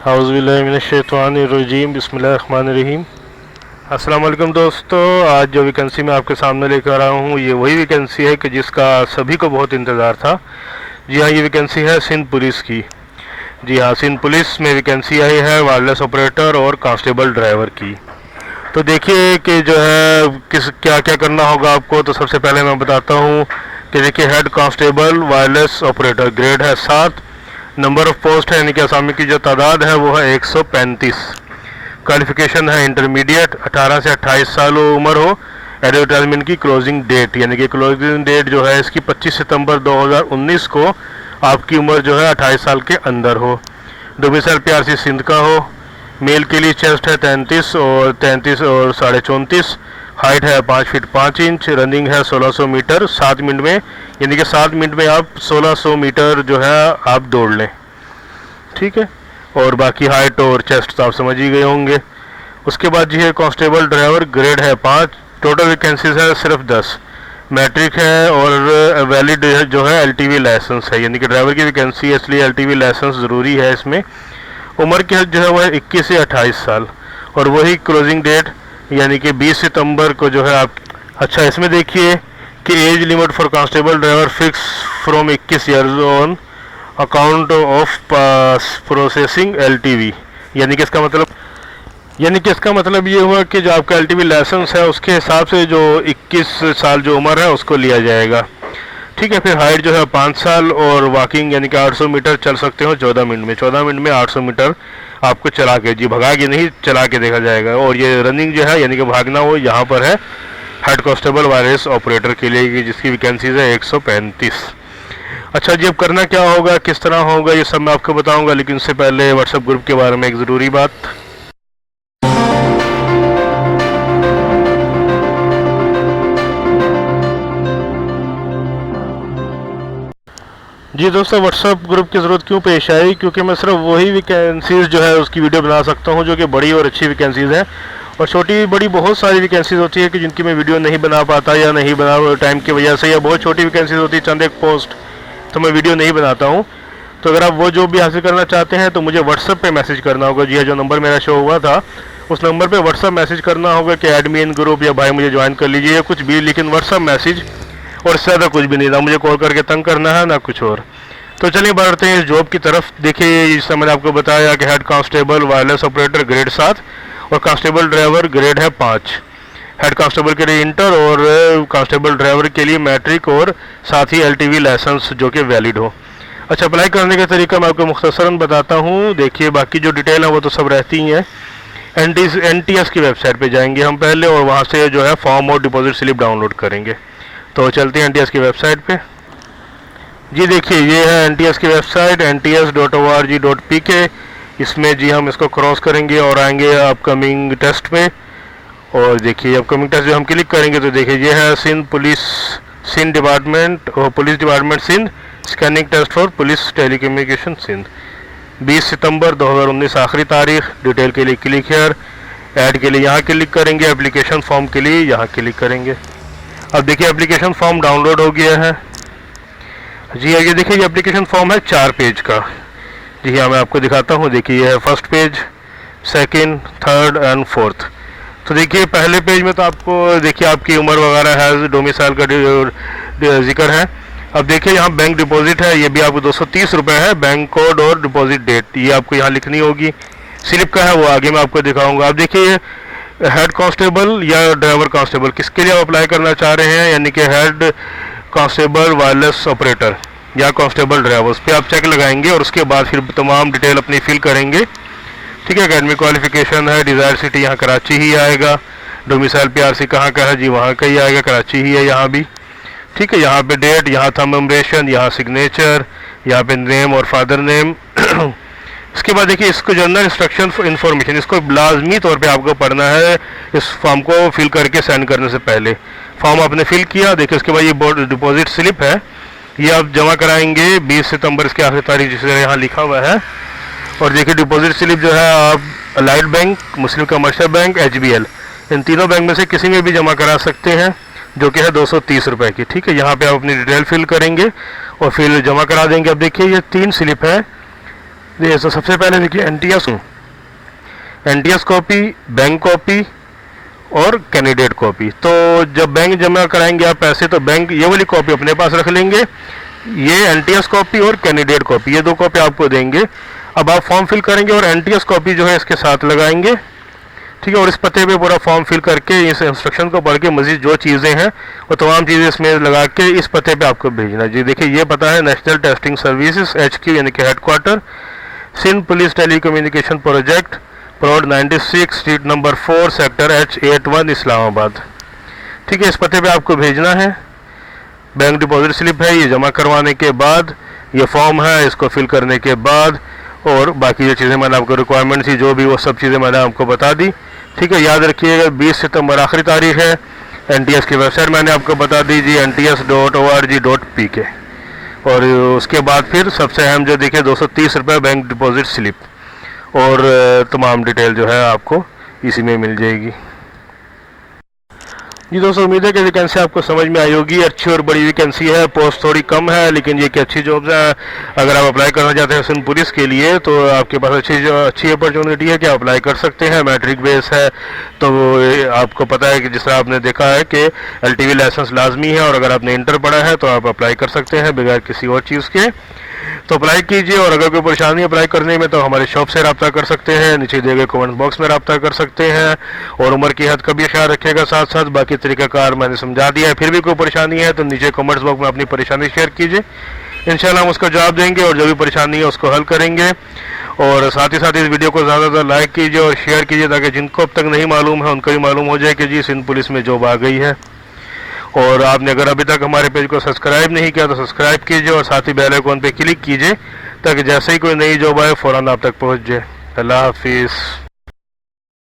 औज़ुबिल्लाहिमिनश्शैतानिर्रजीम बिस्मिल्लाहिर्रहमानिर्रहीम। अस्सलाम वालेकुम दोस्तों, आज जो वैकेंसी मैं आपके सामने लेकर आया हूँ ये वही वैकेंसी है कि जिसका सभी को बहुत इंतज़ार था। जी हाँ, ये वैकेंसी है सिंध पुलिस की। जी हाँ, सिंध पुलिस में वैकेंसी आई है वायरलेस ऑपरेटर और कांस्टेबल ड्राइवर की। तो देखिए कि जो है किस क्या क्या करना होगा आपको। तो सबसे पहले मैं बताता हूँ कि देखिए head constable wireless operator grade है 7, नंबर ऑफ पोस्ट है यानी कि असामी की जो तादाद है वो है 135। क्वालिफिकेशन है इंटरमीडिएट, 18 से 28 साल उम्र हो। एडवर्टाइजमेंट की क्लोजिंग डेट यानी कि क्लोजिंग डेट जो है इसकी 25 सितंबर 2019 को आपकी उम्र जो है 28 साल के अंदर हो। डोमिसाइल पीआरसी सिंध का हो। मेल के लिए चेस्ट है 33 और 34.5। हाइट है 5 फीट 5 इंच। रनिंग है 1600 मीटर 7 मिनट में, यानी कि 7 मिनट में आप 1600 मीटर जो है आप दौड़ लें, ठीक है। और बाकी हाइट और चेस्ट तो आप समझ ही गए होंगे। उसके बाद जी है कांस्टेबल ड्राइवर ग्रेड है 5। टोटल वैकेंसीज है सिर्फ 10। मैट्रिक है और वैलिड जो है एलटीवी लाइसेंस है, यानी कि ड्राइवर की वैकेंसी है इसलिए एलटीवी लाइसेंस ज़रूरी है इसमें। उम्र की हद जो है वह 21 से 28 साल और वही क्लोजिंग डेट यानी कि 20 सितंबर को जो है आप। अच्छा, इसमें देखिए कि age limit for constable driver fix from 21 years on account of processing LTV, यानी कि इसका मतलब ये हुआ कि जो आपका एलटीवी लाइसेंस है उसके हिसाब से जो 21 साल जो उम्र है उसको लिया जाएगा, ठीक है। फिर हाइट जो है 5 साल और वॉकिंग यानी कि 800 मीटर चल सकते हो 14 मिनट में। 14 मिनट में 800 मीटर आपको चला के, जी भगा के नहीं, चला के देखा जाएगा। और ये रनिंग जो है यानी कि भागना वो यहाँ पर है हेड कांस्टेबल वायरलेस ऑपरेटर के लिए जिसकी वैकेंसीज है 135। अच्छा जी, अब करना क्या होगा, किस तरह होगा, ये सब मैं आपको बताऊंगा, लेकिन उससे पहले व्हाट्सएप ग्रुप के बारे में एक ज़रूरी बात। जी दोस्तों, व्हाट्सएप ग्रुप की ज़रूरत क्यों पेश आई, क्योंकि मैं सिर्फ वही वैकेंसीज़ जो है उसकी वीडियो बना सकता हूँ जो कि बड़ी और अच्छी वैकेंसीज़ हैं। और छोटी बड़ी बहुत सारी वैकेंसीज़ होती है कि जिनकी मैं वीडियो नहीं बना पाता या नहीं बना टाइम की वजह से, या बहुत छोटी वैकेंसीज़ होती है चंद एक पोस्ट, तो मैं वीडियो नहीं बनाता हूँ। तो अगर आप वो जो भी हासिल करना चाहते हैं तो मुझे व्हाट्सएप पे मैसेज करना होगा। जी जो नंबर मेरा शो हुआ था उस नंबर पे व्हाट्सएप मैसेज करना होगा कि एडमिन ग्रुप या भाई मुझे ज्वाइन कर लीजिए या कुछ भी, लेकिन व्हाट्सएप मैसेज और इससे ज़्यादा कुछ भी नहीं, ना मुझे कॉल करके तंग करना है ना कुछ और। तो चलिए बढ़ते हैं इस जॉब की तरफ। देखिए जिससे मैंने आपको बताया कि head constable wireless operator grade 7 और कांस्टेबल ड्राइवर ग्रेड है 5। हेड कांस्टेबल के लिए इंटर और कांस्टेबल ड्राइवर के लिए मैट्रिक और साथ ही एलटीवी लाइसेंस जो कि वैलिड हो। अच्छा, अप्लाई करने का तरीका मैं आपको मुख्तसरन बताता हूँ। देखिए बाकी जो डिटेल है वो तो सब रहती ही हैं। एनटीएस की वेबसाइट पे जाएंगे हम पहले और वहाँ से जो है फॉर्म और डिपॉजिट स्लिप डाउनलोड करेंगे। तो चलते हैं एनटीएस की वेबसाइट पे। जी देखिए ये है एनटीएस की वेबसाइट nts.org.pk। इसमें जी हम इसको क्रॉस करेंगे और आएंगे अपकमिंग टेस्ट में। और देखिए अपकमिंग टेस्ट जो हम क्लिक करेंगे तो देखिए ये है सिंध डिपार्टमेंट और police department Sindh scanning test for police telecommunication Sindh. 20 सितंबर 2019 आखिरी तारीख। डिटेल के लिए क्लिक हेयर, ऐड के लिए यहाँ क्लिक करेंगे, एप्लीकेशन फॉर्म के लिए यहाँ क्लिक करेंगे। अब देखिए एप्लीकेशन फॉर्म डाउनलोड हो गया है। जी ये देखिए ये एप्लीकेशन फॉर्म है 4 पेज का। जी हाँ मैं आपको दिखाता हूँ। देखिए ये है first page, second, third and fourth. तो देखिए पहले पेज में तो आपको देखिए आपकी उम्र वगैरह है, डोमिसाइल का जिक्र है। अब देखिए यहाँ बैंक डिपॉजिट है, ये भी आपको 230 रुपये है। बैंक कोड और डिपॉजिट डेट ये आपको यहाँ लिखनी होगी। स्लिप का है वो आगे मैं आपको दिखाऊंगा। अब देखिए हेड कांस्टेबल या ड्राइवर कांस्टेबल किसके लिए आप अप्लाई करना चाह रहे हैं, यानी कि हेड कांस्टेबल वायरलेस ऑपरेटर या कांस्टेबल ड्राइवर, उस पर आप चेक लगाएंगे और उसके बाद फिर तमाम डिटेल अपनी फिल करेंगे, ठीक है। एकेडमिक क्वालिफिकेशन है, डिज़ायर सिटी यहाँ कराची ही आएगा। डोमिसाइल पीआरसी कहाँ का है, जी वहाँ का ही आएगा, कराची ही है यहाँ भी, ठीक है। यहाँ पे डेट, यहाँ थंब इम्प्रेशन, यहाँ सिग्नेचर, यहाँ पे नेम और फादर नेम। इसके बाद देखिए इसको जनरल इंस्ट्रक्शन इन्फॉर्मेशन, इसको लाजमी तौर पे आपको पढ़ना है इस फॉर्म को फिल करके साइन करने से पहले। फॉर्म आपने फिल किया, देखिए उसके बाद ये डिपॉजिट स्लिप है, ये आप जमा कराएंगे 20 सितंबर इसकी आखिरी तारीख जिसे यहाँ लिखा हुआ है। और देखिए डिपॉजिट स्लिप जो है आप अलाइड बैंक, मुस्लिम कमर्शियल बैंक, एचबीएल, इन तीनों बैंक में से किसी में भी जमा करा सकते हैं, जो कि है 230 रुपये की, ठीक है। यहाँ पे आप अपनी डिटेल फिल करेंगे और फिर जमा करा देंगे। अब देखिए ये 3 स्लिप है, देखिए तो सबसे पहले देखिए एनटीएस कॉपी, बैंक कॉपी और कैंडिडेट कॉपी। तो जब बैंक जमा कराएंगे आप पैसे तो बैंक ये वाली कॉपी अपने पास रख लेंगे, ये एनटीएस कॉपी और कैंडिडेट कॉपी ये दो कॉपी आपको देंगे। अब आप फॉर्म फिल करेंगे और एनटीएस कॉपी जो है इसके साथ लगाएंगे, ठीक है। और इस पते पे पूरा फॉर्म फिल करके इस इंस्ट्रक्शन को पढ़ के मजीद जो चीज़ें हैं वो तमाम चीज़ें इसमें लगा के इस पते पे आपको भेजना। जी देखिए ये पता है नेशनल टेस्टिंग सर्विसेज HQ यानी कि headquarter, Sindh police telecommunication project, plot 96 street number 4 sector H81 Islamabad, ठीक है। इस पते पे आपको भेजना है। बैंक डिपॉजिट स्लिप है, ये जमा करवाने के बाद ये फॉर्म है, इसको फिल करने के बाद और बाकी जो चीज़ें मैंने आपको रिक्वायरमेंट थी जो भी वो सब चीज़ें मैंने आपको बता दी, ठीक है। याद रखिएगा 20 सितंबर आखिरी तारीख है। एनटीएस की वेबसाइट मैंने आपको बता दी जी, nts.org.pk। और उसके बाद फिर सबसे अहम जो देखिए 230 रुपये बैंक डिपॉजिट स्लिप और तमाम डिटेल जो है आपको इसी में मिल जाएगी। जी दोस्तों उम्मीद है कि वैकेंसी आपको समझ में आई होगी। अच्छी और बड़ी वैकेंसी है, पोस्ट थोड़ी कम है लेकिन ये कि अच्छी जॉब्स है। अगर आप अप्लाई करना चाहते हैं सिंध पुलिस के लिए तो आपके पास अच्छी अपॉर्चुनिटी है कि आप अप्लाई कर सकते हैं। मैट्रिक बेस है तो आपको पता है कि जिस तरह आपने देखा है कि LTV लाइसेंस लाजमी है और अगर आपने इंटर पढ़ा है तो आप अप्लाई कर सकते हैं बगैर किसी और चीज़ के। तो अप्लाई कीजिए और अगर कोई परेशानी अप्लाई करने में तो हमारे शॉप से रब्ता कर सकते हैं, नीचे दिए गए कमेंट बॉक्स में रब्ता कर सकते हैं। और उम्र की हद का भी ख्याल रखिएगा, साथ साथ बाकी तरीक़ाकार मैंने समझा दिया है। फिर भी कोई परेशानी है तो नीचे कमेंट्स बॉक्स में अपनी परेशानी शेयर कीजिए, इंशाल्लाह हम उसका जवाब देंगे और जो भी परेशानी है उसको हल करेंगे। और साथ ही साथ इस वीडियो को ज़्यादा से ज़्यादा लाइक कीजिए और शेयर कीजिए ताकि जिनको अब तक नहीं मालूम है उनको भी मालूम हो जाए कि जी सिंध पुलिस में जॉब आ गई है। और आपने अगर अभी तक हमारे पेज को सब्सक्राइब नहीं किया तो सब्सक्राइब कीजिए और साथ ही बेल आइकॉन पे क्लिक कीजिए ताकि जैसे ही कोई नई जॉब आए फ़ौरन आप तक पहुंच जाए। अल्लाह हाफिज़।